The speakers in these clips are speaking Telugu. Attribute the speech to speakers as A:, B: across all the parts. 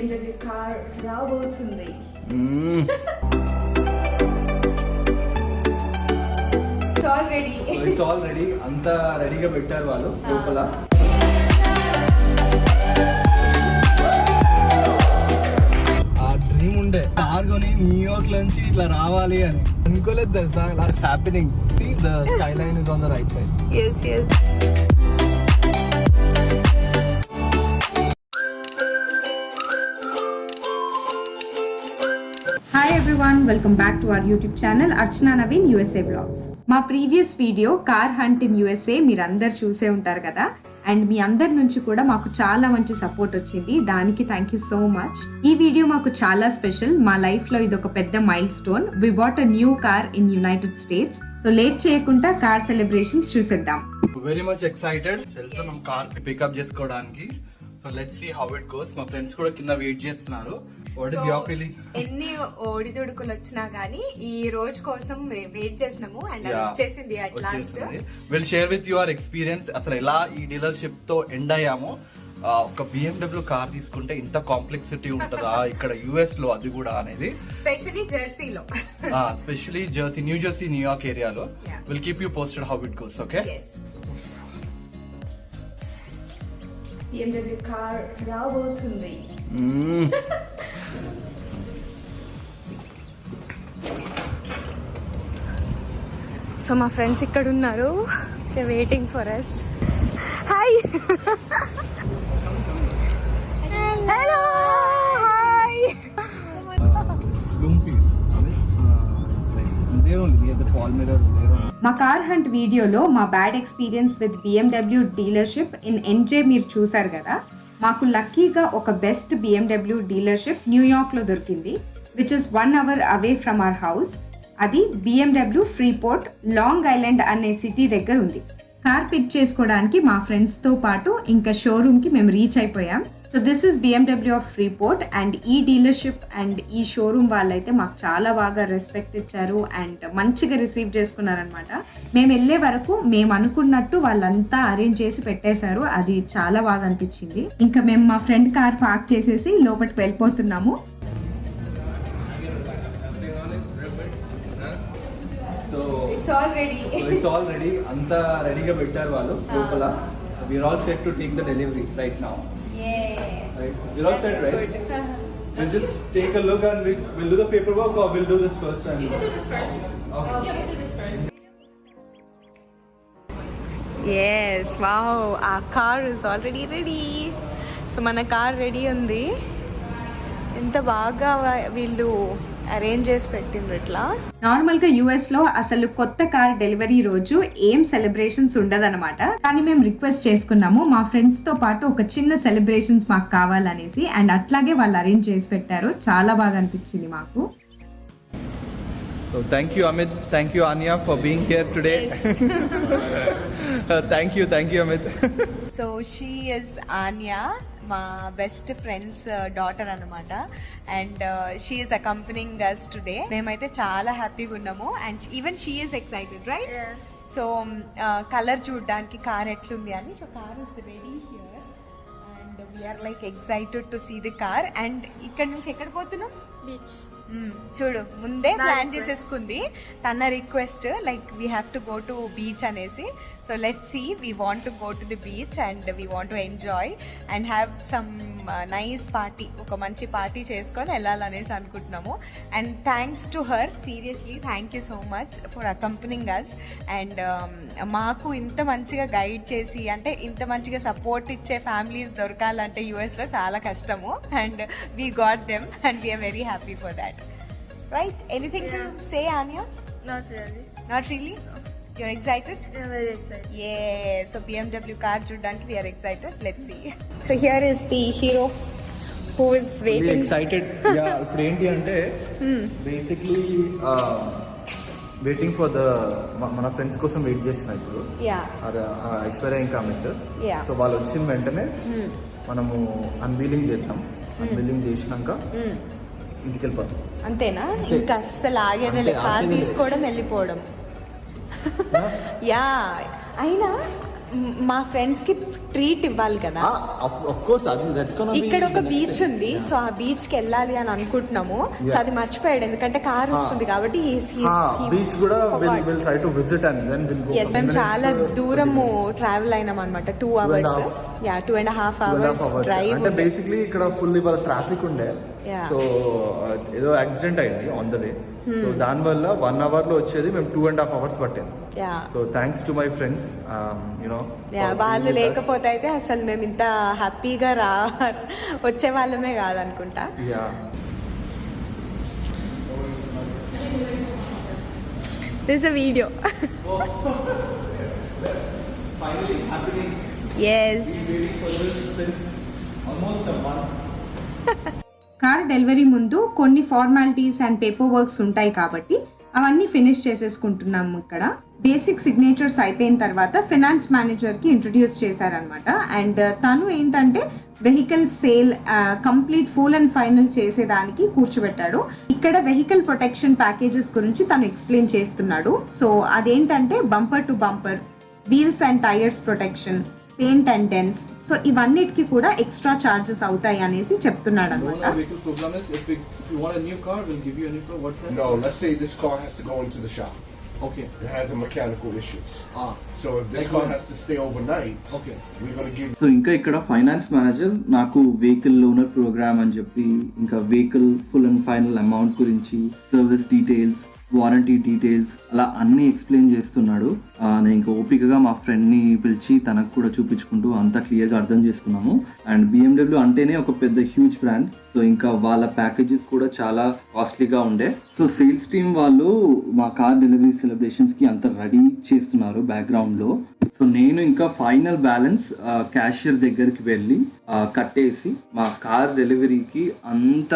A: BMW కార్ రాబోతుంది.
B: It's all ready. అంతా రెడీగా పెట్టారు వాళ్ళు లోపల. ఆ డ్రీమ్ ఉండే కార్ కొని న్యూయార్క్ నుంచి ఇట్లా రావాలి అని అనుకోలేదు తెలుసా. It's happening. See the skyline is on the right side.
A: yes
C: hi everyone, welcome back to our YouTube channel Archana Naveen USA blogs. మా previous video car hunt in USA మీరందరు చూసే ఉంటారు కదా. అండ్ మీ అందరి నుంచి కూడా మాకు చాలా మంచి సపోర్ట్ వచ్చింది. దానికి థ్యాంక్ యూ సో మచ్. ఈ వీడియో మాకు చాలా స్పెషల్. మా లైఫ్ లో ఇది ఒక పెద్ద milestone. We bought a new car in United States. So late చేయకుండా కార్ సెలబ్రేషన్స్ చూసేద్దాం.
B: Very much excited. వెళ్తున్నాం కార్ పికప్ చేసుకోవడానికి. So let's see how it goes. మా ఫ్రెండ్స్ కూడా కింద వెయిట్ చేస్తున్నారు. What is your feeling?
A: ఎన్ని ఒడిదుడుకులు వచ్చినా గానీ ఈ రోజు కోసం వెయిట్ చేసినాము అండ్ వచ్చేసింది at last.
B: Will share with your experience. అసలు ఎలా ఈ డీలర్షిప్ తో ఎండ్ అయ్యాము. ఒక BMW కార్ తీసుకుంటే ఇంత కాంప్లెక్సిటీ ఉంటుందా ఇక్కడ US లో, అది కూడా అనేది
A: స్పెషల్లీ జెర్సీలో,
B: specially Jersey, New Jersey, New York ఏరియాలో. Will keep you posted how it goes. Okay,
A: BMW car రాబోతుంది. సో మా ఫ్రెండ్స్ ఇక్కడ ఉన్నారు. They waiting for us. Hi, hello, hi.
C: మా కార్ హంట్ వీడియోలో మా bad experience with BMW dealership in NJ మీరు చూసారు కదా. మాకు లక్కీగా ఒక బెస్ట్ BMW డీలర్షిప్ న్యూయార్క్ లో దొరికింది, which is 1 hour away from our house. అది BMW ఫ్రీపోర్ట్, లాంగ్ ఐలాండ్ అనే సిటీ దగ్గర ఉంది. కార్ పిక్ చేసుకోవడానికి మా ఫ్రెండ్స్ తో పాటు ఇంకా షోరూమ్ కి మేము రీచ్ అయిపోయాం. So this is BMW of Freeport. And ఈ డీలర్షిప్ అండ్ ఈ షోరూమ్ వాళ్ళైతే మాకు చాలా బాగా రెస్పెక్ట్ ఇచ్చారు అండ్ మంచిగా రిసీవ్ చేసుకున్నారనమాట. మేము వెళ్ళే వరకు మేము అనుకున్నట్టు వాళ్ళంతా అరేంజ్ చేసి పెట్టేశారు. అది చాలా బాగా అనిపించింది. ఇంకా మేము మా ఫ్రెండ్ కార్ పార్క్ చేసేసి లోపలికి వెళ్ళిపోతున్నాము.
B: It's all ready. అంతా రెడీగా పెట్టారు వాళ్ళు లోపల. We're all set to take the delivery right now. Right, we're all set, right? We'll just take a look and we'll do the paperwork, or we'll do this first.
D: You can do this first.
B: Okay.
D: Yeah, we'll do this first.
A: Yes, wow, our car is already ready. So మన కార్ రెడీ ఉంది. ఎంత బాగా వీళ్ళు అరేంజ్ చేసి పెట్టిండ్రు ఇట్లా.
C: నార్మల్ గా US లో అసలు కొత్త కార్ డెలివరీ రోజు ఏం సెలబ్రేషన్స్ ఉండదన్నమాట. కానీ మేము రిక్వెస్ట్ చేసుకున్నాము మా ఫ్రెండ్స్ తో పాటు ఒక చిన్న సెలబ్రేషన్స్ మాకు కావాలనేసి. అండ్ అట్లాగే వాళ్ళు అరేంజ్ చేసి పెట్టారు. చాలా బాగా అనిపించింది మాకు.
B: So thank you Amit, thank you Anya for being here today. Thank you Amit.
A: So she is Anya, మా బెస్ట్ ఫ్రెండ్స్ డాటర్ అనమాట. And she is accompanying us today. మేమైతే చాలా హ్యాపీగా ఉన్నాము. And even she is excited, right? So colour చూడడానికి కార్ ఎట్లుంది అని. So car is ready here and we're like excited to see the car. And ఇక్కడ నుంచి ఎక్కడ పోతున్నాం?
D: Beach.
A: చూడు, ముందే ప్లాన్ చేసేసుకుంది. తన request like we have to go to beach అనేసి. So let's see, we want to go to the beach and we want to enjoy and have some nice party. ఒక మంచి పార్టీ చేసుకొని వెళ్ళాలనేసి అనుకుంటున్నాము. And thanks to her, seriously thank you so much for accompanying us. And మాకు ఇంత మంచిగా గైడ్ చేసి, అంటే ఇంత మంచిగా సపోర్ట్ ఇచ్చే ఫ్యామిలీస్ దొరకాలంటే యూఎస్లో చాలా కష్టము. And we got them and we're very happy for that. Right? Anything to say, Anya?
D: Not really.
A: Not really? You're excited?
D: I'm very excited.
A: Yeah. So BMW car చూడడానికి we are excited. Let's see. So here is the hero who is waiting.
B: Really excited. Yeah. ఇప్పుడు ఏంటి అంటే బేసిక్లీ వెయిటింగ్ ఫర్ ద మన ఫ్రెండ్స్ కోసం వెయిట్ చేస్తున్నా ఇప్పుడు. ఐశ్వర్య ఇంకా అమిత్. సో వాళ్ళు వచ్చిన వెంటనే మనము అన్వీలింగ్ చేద్దాం. అన్వీలింగ్ చేసినాక ఇంటికి వెళ్ళిపోతాం.
A: అంతేనా? ఇంకా అస్సలు ఆగేది కార్ తీసుకోవడం వెళ్ళిపోవడం. యా, అయినా మా ఫ్రెండ్స్ కి ట్రీట్ ఇవ్వాలి కదా.
B: of course that's gonna be
A: ఇక్కడ ఒక
B: the next
A: బీచ్
B: thing.
A: ఉంది, సో ఆ బీచ్ కి వెళ్ళాలి అని అనుకుంటున్నాము. So
B: Yeah.
A: అది మర్చిపోయాడు ఎందుకంటే కార్ వస్తుంది కాబట్టి
B: బీచ్ కూడా will try to visit and then we'll go.
A: మేము చాలా దూరము ట్రావెల్ అయినాం అనమాట. 2 hours, 2.5 hours డ్రైవ్.
B: అంటే బేసిక్లీ ఇక్కడ ఫుల్ ఇవాళ ట్రాఫిక్ ఉండే,
A: Yeah.
B: సో ఏదో యాక్సిడెంట్ అయింది ఆన్ ద వే. సో దానివల్ల 1 hour లో వచ్చేది మేము 2.5 hours పట్టాం. So thanks to my friends,
A: వాళ్ళు లేకపోతే అయితే అసలు మేము ఇంత హ్యాపీగా వచ్చే వాళ్ళమే కాదనుకుంటా. This a video.
B: Finally happening.
A: Yes.
B: Waiting for this since almost a month.
C: Car delivery ముందు కొన్ని ఫార్మాలిటీస్ అండ్ పేపర్ వర్క్స్ ఉంటాయి కాబట్టి అవన్నీ ఫినిష్ చేసేసుకుంటున్నాము. ఇక్కడ బేసిక్ సిగ్నేచర్స్ అయిపోయిన తర్వాత ఫినాన్స్ మేనేజర్కి ఇంట్రడ్యూస్ చేశారనమాట. అండ్ తను ఏంటంటే vehicle sale complete full and final చేసేదానికి కూర్చోబెట్టాడు. ఇక్కడ వెహికల్ ప్రొటెక్షన్ ప్యాకేజెస్ గురించి తను ఎక్స్ప్లెయిన్ చేస్తున్నాడు. సో అదేంటంటే bumper to bumper, wheels and tyres protection, paint and dents. So ఇవన్నిటికి కూడా ఎక్స్ట్రా చార్జెస్ అవుతాయి అనేసి చెప్తున్నాడు అనమాట.
B: If you want a new car, we'll give you a new car. What's that?
E: No, let's say this car has to go into the shop.
B: Okay.
E: It has a mechanical issue. So if this
B: Like
E: car
B: what?
E: has to stay overnight,
B: Okay.
E: we're going to give
F: so ఇంకా ఇక్కడ ఫైనాన్స్ మేనేజర్ నాకు వెహికల్ లోనర్ ప్రోగ్రామ్ అని చెప్పి ఇంకా vehicle full and final amount గురించి, సర్వీస్ డీటెయిల్స్, వారంటీ డీటెయిల్స్ అలా అన్నీ ఎక్స్ప్లెయిన్ చేస్తున్నాడు. నేను ఇంకా ఓపికగా మా ఫ్రెండ్ని పిలిచి తనకు కూడా చూపించుకుంటూ అంతా క్లియర్గా అర్థం చేసుకున్నాము. అండ్ BMW అంటేనే ఒక పెద్ద హ్యూజ్ బ్రాండ్, సో ఇంకా వాళ్ళ ప్యాకేజెస్ కూడా చాలా కాస్ట్లీగా ఉండే. సో సేల్స్ టీమ్ వాళ్ళు మా కార్ డెలివరీ సెలబ్రేషన్స్కి అంత రెడీ చేస్తున్నారు బ్యాక్గ్రౌండ్లో. సో నేను ఇంకా ఫైనల్ బ్యాలెన్స్ క్యాషియర్ దగ్గరికి వెళ్ళి కట్టేసి మా కార్ డెలివరీకి అంత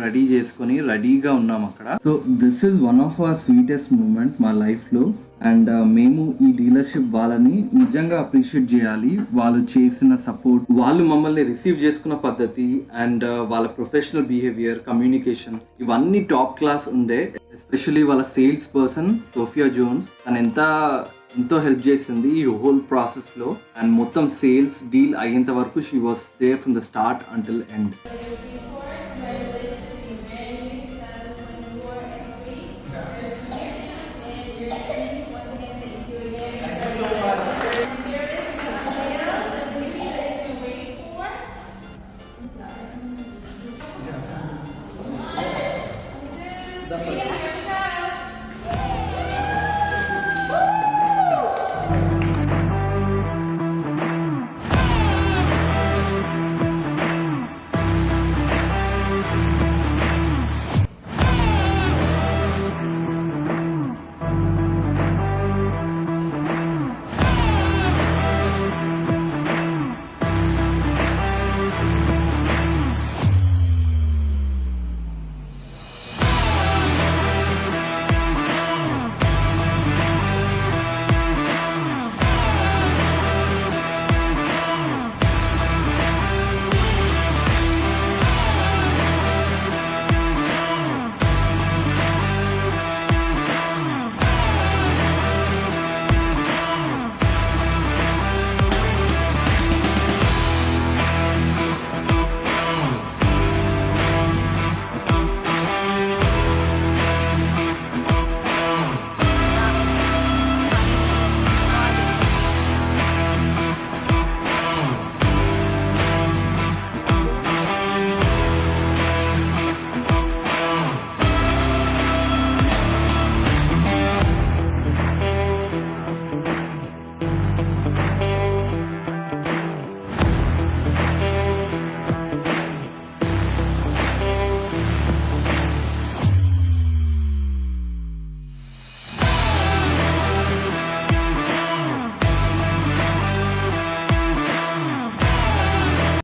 F: రెడీ చేసుకొని రెడీగా ఉన్నాం అక్కడ. So this is one of our sweetest moment మా లైఫ్లో. అండ్ మేము ఈ డీలర్షిప్ వాళ్ళని నిజంగా అప్రిషియేట్ చేయాలి. వాళ్ళు చేసిన సపోర్ట్, వాళ్ళు మమ్మల్ని రిసీవ్ చేసుకున్న పద్ధతి అండ్ వాళ్ళ ప్రొఫెషనల్ బిహేవియర్, కమ్యూనికేషన్ ఇవన్నీ టాప్ క్లాస్ ఉండే. ఎస్పెషల్లీ వాళ్ళ సేల్స్ పర్సన్ సోఫియా జోన్స్, తను ఎంతో హెల్ప్ చేసింది ఈ హోల్ ప్రాసెస్ లో. అండ్ మొత్తం సేల్స్ డీల్ అయ్యేంత వరకు she was there from the start until end.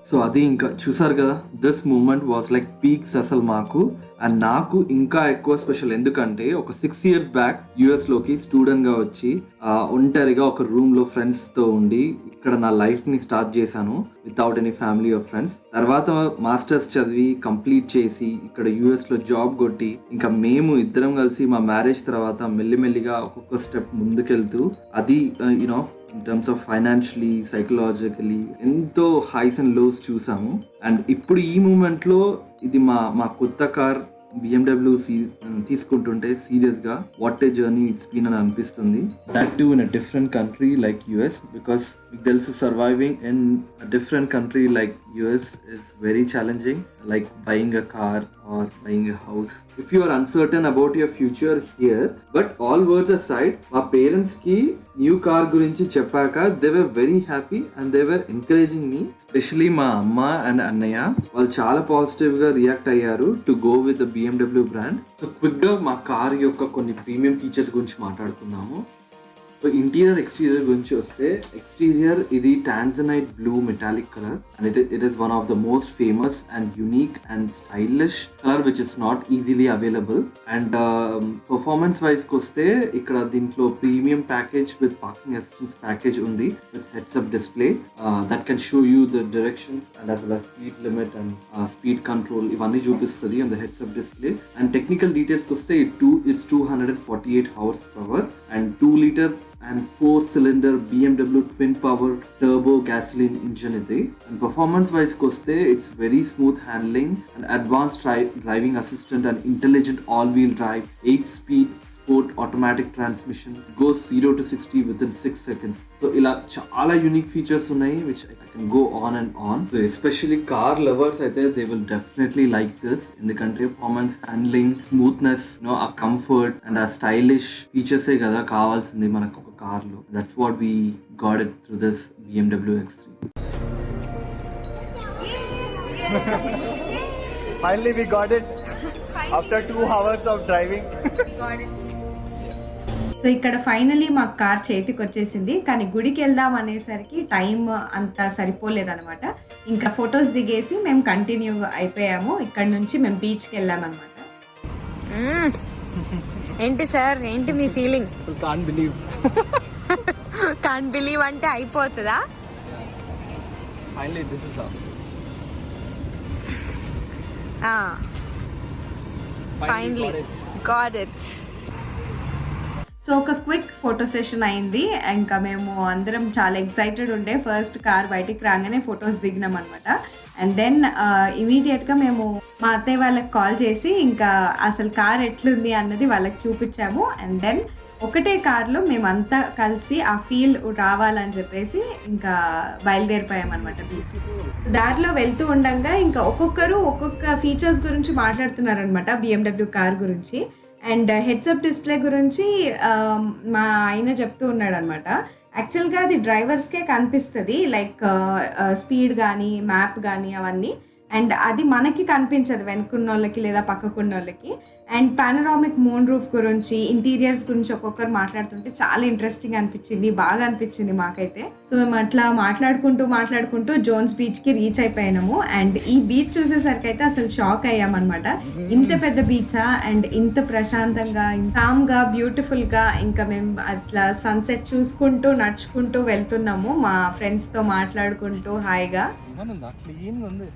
F: So అది ఇంకా చూసారు కదా, this moment was like peaks అసలు మాకు. అండ్ నాకు ఇంకా ఎక్కువ స్పెషల్ ఎందుకంటే ఒక 6 years బ్యాక్ US లోకి స్టూడెంట్ గా వచ్చి ఒంటరిగా ఒక రూమ్ లో ఫ్రెండ్స్ తో ఉండి ఇక్కడ నా లైఫ్ ని స్టార్ట్ చేశాను without any family or friends. తర్వాత మాస్టర్స్ చదివి కంప్లీట్ చేసి ఇక్కడ US లో జాబ్ కొట్టి ఇంకా మేము ఇద్దరం కలిసి మా మ్యారేజ్ తర్వాత మెల్లిమెల్లిగా ఒక్కొక్క స్టెప్ ముందుకెళ్తూ అది in terms of financially, psychologically ఎంతో హైస్ అండ్ లోస్ చూసాము. అండ్ ఇప్పుడు ఈ మూమెంట్లో ఇది మా కొత్త కార్ BMW తీసుకుంటుంటే సీరియస్గా what a journey it's been అని అనిపిస్తుంది. That too in a different country like US, because మీకు తెలుసు surviving in a different country like US is very challenging, like buying a car or buying a house. If you are uncertain about your future here, but all words aside మా పేరెంట్స్ కి న్యూ కార్ గురించి చెప్పాక they were very happy and they were encouraging me. Especially మా అమ్మ అండ్ అన్నయ్య వాళ్ళు చాలా పాజిటివ్ గా రియాక్ట్ అయ్యారు to go with the BMW brand. So quick గా మా కార్ యొక్క కొన్ని ప్రీమియం ఫీచర్స్ గురించి మాట్లాడుకుందాము. సో ఇంటీరియర్ ఎక్స్టీరియర్ గురించి వస్తే, ఎక్స్టీరియర్ ఇది tanzanite blue metallic colour and it is one of the most famous and unique and stylish colour which is not easily available. And performance wise కి వస్తే ఇక్కడ దీంట్లో premium package with parking assistance package ఉంది with heads up display that can show you the directions and as well as speed limit and speed control ఇవన్నీ చూపిస్తుంది on the heads up display. And technical details కి వస్తే it's 248 horse power and 2 liter and 4-cylinder BMW twin power turbo gasoline engine ఇది. And performance wise koste it's very smooth handling and advanced driving assistant and intelligent all-wheel drive, 8-speed sport automatic transmission, goes 0 to 60 within 6 seconds. So ila chaala unique features unnai which I can go on and on. So especially car lovers aithe they will definitely like this in the country. Performance, handling, smoothness, a comfort and a stylish features e kada kavalsindi manaku oka car lo. That's what we got it through this BMW X3.
B: Finally we got it after 2 hours of driving.
C: So ఇక్కడ ఫైనలీ మాకు కార్ చేతికి వచ్చేసింది. కానీ గుడికి వెళ్దాం అనేసరికి టైం అంతా సరిపోలేదన్నమాట. ఇంకా ఫొటోస్ దిగేసి మేము కంటిన్యూ అయిపోయాము. ఇక్కడ నుంచి మేము బీచ్కి వెళ్ళామన్నమాట.
A: ఏంటి సార్, ఏంటి మీ feeling?
B: Can't believe.
A: Can't believe అంటే అయిపోతుందా?
B: Finally this is up.
A: Finally got it.
C: So ఒక క్విక్ ఫోటో సెషన్ అయింది. ఇంకా మేము అందరం చాలా ఎక్సైటెడ్ ఉండే ఫస్ట్ కార్ బయటికి రాగానే ఫొటోస్ దిగినాం అనమాట. అండ్ దెన్ ఇమీడియట్గా మేము మా అత్తయ్య వాళ్ళకి కాల్ చేసి ఇంకా అసలు కార్ ఎట్లుంది అన్నది వాళ్ళకి చూపించాము. అండ్ దెన్ ఒకటే కార్లో మేమంతా కలిసి ఆ ఫీల్ రావాలని చెప్పేసి ఇంకా బయలుదేరిపోయామన్నమాట బీచ్. దారిలో వెళ్తూ ఉండగా ఇంకా ఒక్కొక్కరు ఒక్కొక్క ఫీచర్స్ గురించి మాట్లాడుతున్నారనమాట BMW కార్ గురించి. అండ్ హెడ్సప్ డిస్ప్లే గురించి మా ఆయన చెప్తూ ఉన్నాడు అనమాట. యాక్చువల్గా అది డ్రైవర్స్కే కనిపిస్తుంది, లైక్ స్పీడ్ కానీ మ్యాప్ కానీ అవన్నీ. అండ్ అది మనకి కనిపించదు వెనుకున్న వాళ్ళకి లేదా పక్కకున్న వాళ్ళకి. అండ్ పానరామిక్ మూన్ రూఫ్ గురించి, ఇంటీరియర్స్ గురించి ఒక్కొక్కరు మాట్లాడుతుంటే చాలా ఇంట్రెస్టింగ్ అనిపించింది, బాగా అనిపించింది మాకైతే. సో మేము అట్లా మాట్లాడుకుంటూ జోన్స్ బీచ్కి రీచ్ అయిపోయినాము. అండ్ ఈ బీచ్ చూసేసరికి అయితే అసలు షాక్ అయ్యామన్నమాట. ఇంత పెద్ద బీచా అండ్ ఇంత ప్రశాంతంగా, కామ్గా, బ్యూటిఫుల్గా. ఇంకా మేము అట్లా సన్సెట్ చూసుకుంటూ నడుచుకుంటూ వెళ్తున్నాము మా ఫ్రెండ్స్తో మాట్లాడుకుంటూ హాయిగా.
B: Clean ఉంది.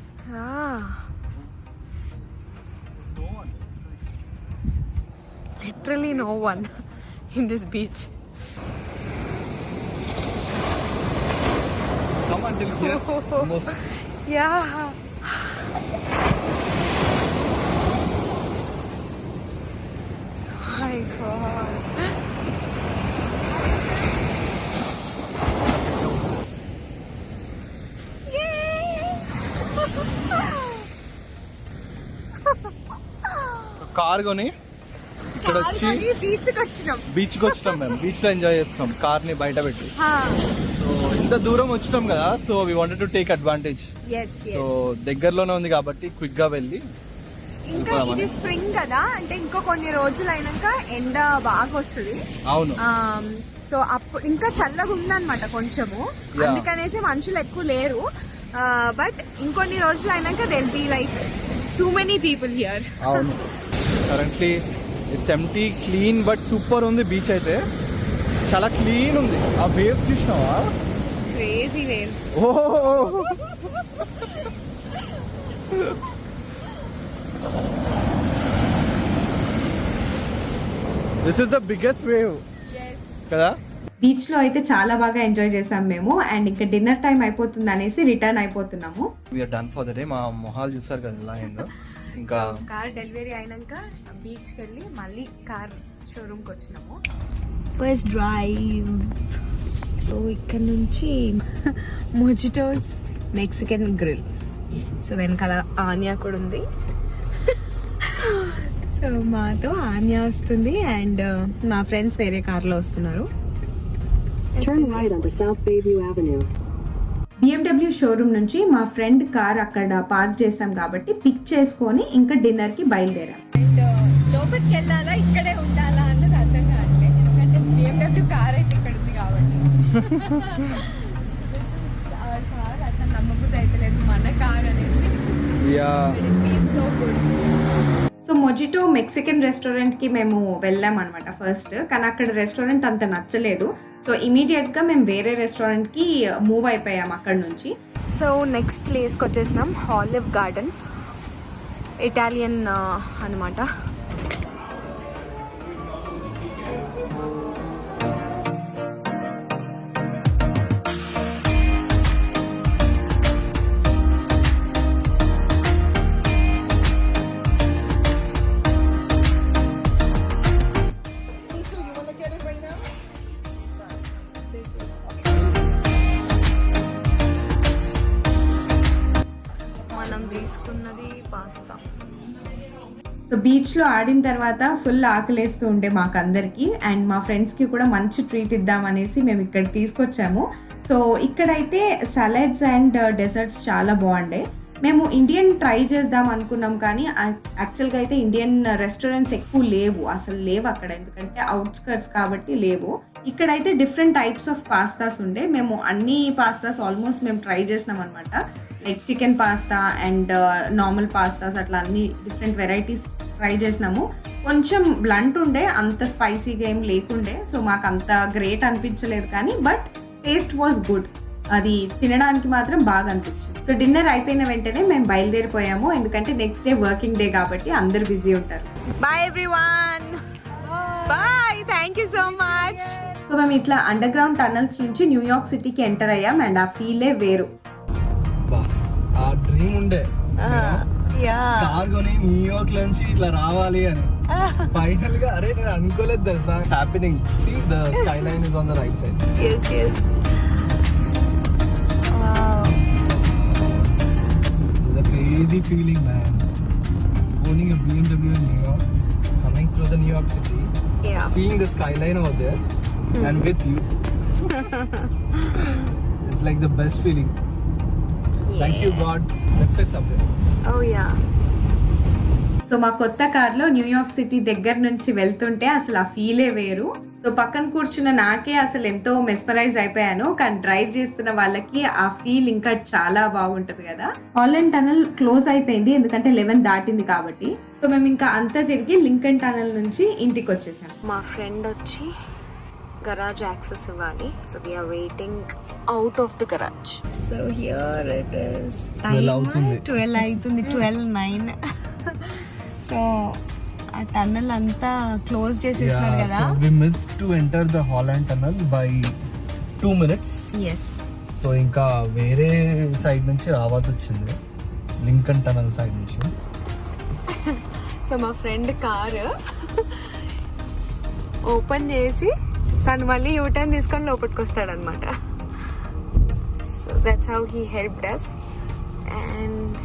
A: Literally no one in this beach.
B: Come until here. Almost.
A: Yeah. My God.
B: Car కొని ఇక్కడ వచ్చి బీచ్కి వచ్చినాం. మేము బీచ్ లో ఎంజాయ్ చేస్తాం కార్ ని బయట పెట్టి. సో ఇంత దూరం వచ్చినాం కదా, so we wanted to take advantage. So దగ్గరలోనే ఉంది కాబట్టి క్విక్ గా వెళ్ళి.
A: ఇంకా ఇది స్ప్రింగ్ కదా, అంటే ఇంకో కొన్ని రోజులు అయినాక ఎండ బాగా వస్తుంది.
B: అవును.
A: సో అప్పుడు ఇంకా చల్లగా ఉందన్నమాట కొంచెము, అందుకనేసి మనుషులు ఎక్కువ లేరు. బట్ ఇంకొన్ని రోజులు అయినాక they'll be like too many people here.
B: అవును. Currently it's empty, clean, but super ఉంది బీచ్ అయితే. చాలా క్లీన్ ఉంది. ఆ వేవ్స్ చూసినావా?
A: Crazy waves.
B: This is the biggest wave కదా.
C: బీచ్లో అయితే చాలా బాగా ఎంజాయ్ చేసాం మేము. అండ్ ఇంకా డిన్నర్ టైం అయిపోతుంది అనేసి రిటర్న్ అయిపోతున్నాము.
F: We're done for the day. మా మొహాలు చూస్తారు కదా ఎలా అయిందో. ఇంకా
A: కార్ డెలివరీ అయినాక బీచ్కి వెళ్ళి మళ్ళీ కార్ షోరూమ్కి వచ్చినాము. First drive. సో ఇక్కడ నుంచి మొజిటోస్ మెక్సికన్ గ్రిల్. సో వెనకాల ఆనియా కూడా ఉంది. సో మాతో ఆనియా వస్తుంది అండ్ మా ఫ్రెండ్స్ వేరే కార్లో వస్తున్నారు.
G: Turn right onto South Bayview Avenue.
C: BMW showroom నుంచి మా ఫ్రెండ్ కార్ అక్కడ పార్క్ చేసాం కాబట్టి పిక్ చేసుకొని ఇంకా డిన్నర్కి బయలుదేరాం.
A: అండ్ లోపలికి వెళ్ళాలా ఇక్కడే ఉండాలా అన్నది అర్థం కావట్లేదు, ఎందుకంటే BMW కార్ అయితే ఇక్కడ ఉంది కాబట్టి. కార్ అసలు నమ్మబుద్ధి అయితే లేదు, మన కార్ అనేసి. So good.
C: So mojito Mexican రెస్టారెంట్కి మేము వెళ్ళాం అనమాట ఫస్ట్, కానీ అక్కడ రెస్టారెంట్ అంత నచ్చలేదు. సో ఇమీడియట్గా మేము వేరే రెస్టారెంట్కి మూవ్ అయిపోయాం అక్కడ నుంచి.
A: సో నెక్స్ట్ ప్లేస్కి వచ్చేసినాం, ఆలివ్ గార్డెన్, ఇటాలియన్ అనమాట. మనం తీసుకున్నది పాస్తా.
C: సో బీచ్లో ఆడిన తర్వాత ఫుల్ ఆకలేస్తూ ఉండే మాకందరికి, అండ్ మా ఫ్రెండ్స్కి కూడా మంచి ట్రీట్ ఇద్దామనేసి మేము ఇక్కడ తీసుకొచ్చాము. సో ఇక్కడైతే సలాడ్స్ అండ్ డెజర్ట్స్ చాలా బాగుండే. మేము ఇండియన్ ట్రై చేద్దాం అనుకున్నాం, కానీ యాక్చువల్గా అయితే ఇండియన్ రెస్టారెంట్స్ ఎక్కువ లేవు, అసలు లేవు అక్కడ, ఎందుకంటే అవుట్స్కర్ట్స్ కాబట్టి లేవు. ఇక్కడైతే డిఫరెంట్ టైప్స్ ఆఫ్ పాస్తాస్ ఉండే. మేము అన్ని పాస్తాస్ ఆల్మోస్ట్ మేము ట్రై చేసినాం అనమాట. Like chicken pasta and normal pastas, అట్లా అన్ని డిఫరెంట్ వెరైటీస్ ట్రై చేసినాము. కొంచెం బ్లంట్ ఉండే, అంత స్పైసీగా ఏం లేకుండే. సో మాకు అంత గ్రేట్ అనిపించలేదు, కానీ బట్ టేస్ట్ వాజ్ గుడ్. అది తినడానికి మాత్రం బాగా అనిపించింది. సో డిన్నర్ అయిపోయిన వెంటనే మేము బయలుదేరిపోయాము, ఎందుకంటే నెక్స్ట్ డే వర్కింగ్ డే కాబట్టి అందరు బిజీ ఉంటారు.
A: Bye everyone, bye, thank you so much.
C: So మేము ఇట్లా అండర్ గ్రౌండ్ టనల్స్ నుంచి న్యూయార్క్ సిటీకి ఎంటర్ అయ్యాం, అండ్ ఆ ఫీలే వేరు.
B: ఆ డ్రీమ్ ఉండే కార్ కొని న్యూయార్క్ నుంచి ఇట్లా రావాలి అని. ఫైనల్ గా అరే నేను అనుకోలేదు తెలుసా. Happening. See the skyline is on the right side.
A: Yes, yes.
B: It's a crazy feeling, man. Owning a BMW in New York, coming through the New York City,
A: Yeah.
B: seeing the skyline over there, and with you. It's like the best feeling. Thank you, God. Let's say something.
A: Oh yeah.
C: So మా కొత్త కార్లో న్యూయార్క్ సిటీ దగ్గర నుంచి వెళ్తుంటే అసలు ఆ ఫీలే వేరు. సో పక్కన కూర్చున్న నాకే అసలు ఎంతో మెస్మరైజ్ అయిపోయాను, కానీ డ్రైవ్ చేస్తున్న వాళ్ళకి ఆ ఫీల్ ఇంకా చాలా బాగుంటుంది కదా. హాలండ్ టనల్ క్లోజ్ అయిపోయింది, ఎందుకంటే 11 దాటింది కాబట్టి. సో మేము ఇంకా అంతా తిరిగి లింకన్ టనల్ నుంచి ఇంటికి వచ్చేసాం.
A: మా ఫ్రెండ్ వచ్చి గరాజ్ యాక్సెస్ ఇవ్వాలి. So we are waiting out of the garage. So here it is.
B: 12 అవుతుంది.
A: 12 అవుతుంది, 12:09. సో ఆ టన్నల్ అంతా క్లోజ్ చేసేసినారు కదా.
B: So we missed to enter the Holland Tunnel by 2 minutes.
A: Yes.
B: So ఇంకా వేరే సైడ్ నుంచి రావాల్సి వచ్చింది, లింకన్ టనల్ సైడ్ నుంచి.
A: సో మా ఫ్రెండ్ కారు ఓపెన్ చేసి తను మళ్ళీ యూటర్న్ తీసుకొని లోపలికి వస్తాడనమాట. So that's how he helped us, and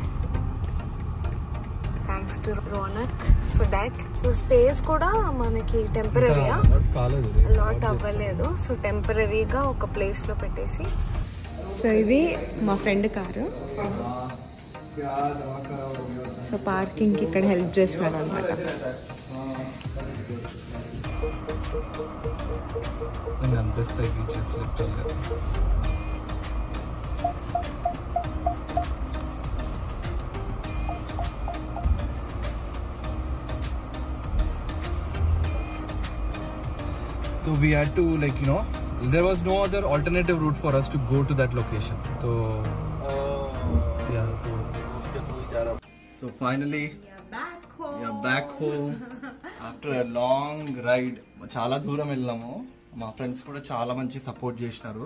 A: thanks to Ronak for that. So space కూడా మనకి టెంపరీగా
B: కాలేదు,
A: లాట్ అవ్వలేదు. సో టెంపరీగా ఒక ప్లేస్లో పెట్టేసి. సో ఇది మా ఫ్రెండ్ కారు. సో పార్కింగ్కి ఇక్కడ హెల్ప్ చేస్తున్నాడు అనమాట.
B: అనిపిస్తాయి బీచెస్ లిటరల్గా. So we had to, like, you know, there was no other alternative route for us to go to that location. So yeah, so finally we are back home after a long ride. చాలా దూరం వెళ్ళాము,
F: మా ఫ్రెండ్స్ కూడా చాలా మంచి సపోర్ట్ చేసినారు.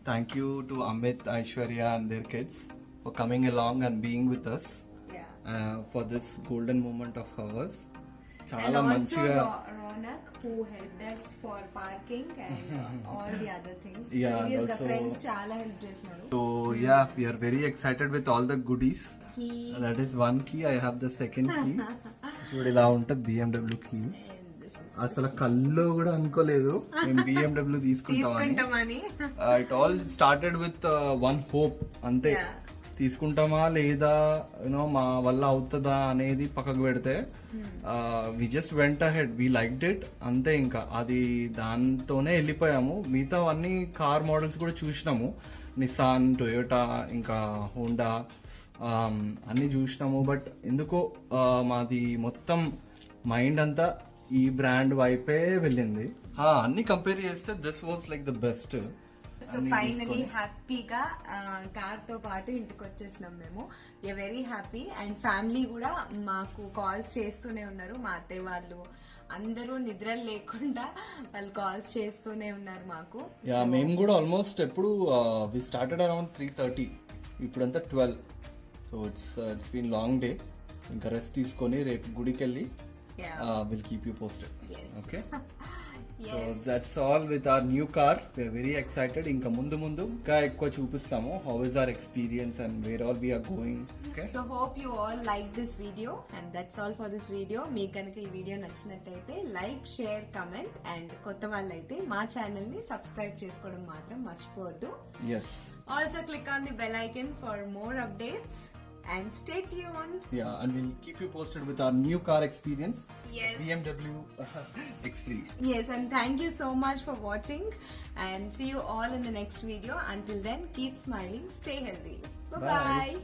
F: Thank you to Amit, Aishwarya and their kids for coming along and being with us for this golden moment of ours. చాలా మంచిగా
A: Ronak who helped us for parking and all the other things.
F: Yeah,
A: Serious
F: also-
A: friends చాలా help చేసినారు.
F: So yeah we are very excited with all the goodies.
A: Key
F: That is one key. I have the second key. చూడు ఇలా ఉంటుంది BMW key.
A: and this is
F: అసలు కల్లో కూడా అనుకోలేదు మేము BMW తీసుకుంటామని.
A: తీసుకుంటామని.
F: It all started with one hope అంతే.
A: Yeah.
F: తీసుకుంటామా లేదా యూనో మా వల్ల అవుతుందా అనేది పక్కకు పెడితే we just went ahead, we liked it అంతే. ఇంకా అది దాంతోనే వెళ్ళిపోయాము. మిగతా అన్ని కార్ మోడల్స్ కూడా చూసినాము, నిసాన్, టొయోటా, ఇంకా హోండా అన్ని చూసినాము. బట్ ఎందుకో మాది మొత్తం మైండ్ అంతా ఈ బ్రాండ్ వైపే వెళ్ళింది. అన్ని కంపేర్ చేస్తే this was like the best.
A: So finally హ్యాపీగా కార్ తో పాటు ఇంటికి వచ్చేసినాం మేము. We are very happy and family కూడా మాకు కాల్స్ చేస్తూనే ఉన్నారు. మా అత్తయ్య వాళ్ళు అందరూ నిద్రలు లేకుండా వాళ్ళు కాల్స్ చేస్తూనే ఉన్నారు మాకు.
F: యా మేము కూడా ఆల్మోస్ట్ ఎప్పుడు వి స్టార్టెడ్ అరౌండ్ 3:30, ఇప్పుడంతా 12. So it's been long day. ఇంకా రెస్ట్ తీసుకొని రేపు గుడికి వెళ్ళి will keep you posted. Okay, so that's all with our new car. We are very excited. ఇంకా ముందు ఇంకా ఎక్కువ చూపిస్తాము how is our experience and where all we are going. Okay,
A: so hope you all like this video and that's all for this video. మీకు కనుక ఈ వీడియో నచ్చినట్టయితే లైక్, షేర్, కమెంట్ అండ్ కొత్త వాళ్ళైతే మా ఛానల్ ని సబ్స్క్రైబ్ చేసుకోవడం మాత్రం మర్చిపోవద్దు.
F: Yes,
A: also click on the bell icon for more updates and stay tuned.
F: yeah, and we'll keep you posted with our new car experience.
A: Yes.
F: BMW X3.
A: Yes, and thank you so much for watching and see you all in the next video. Until then, keep smiling, stay healthy. Bye-bye.
F: Bye.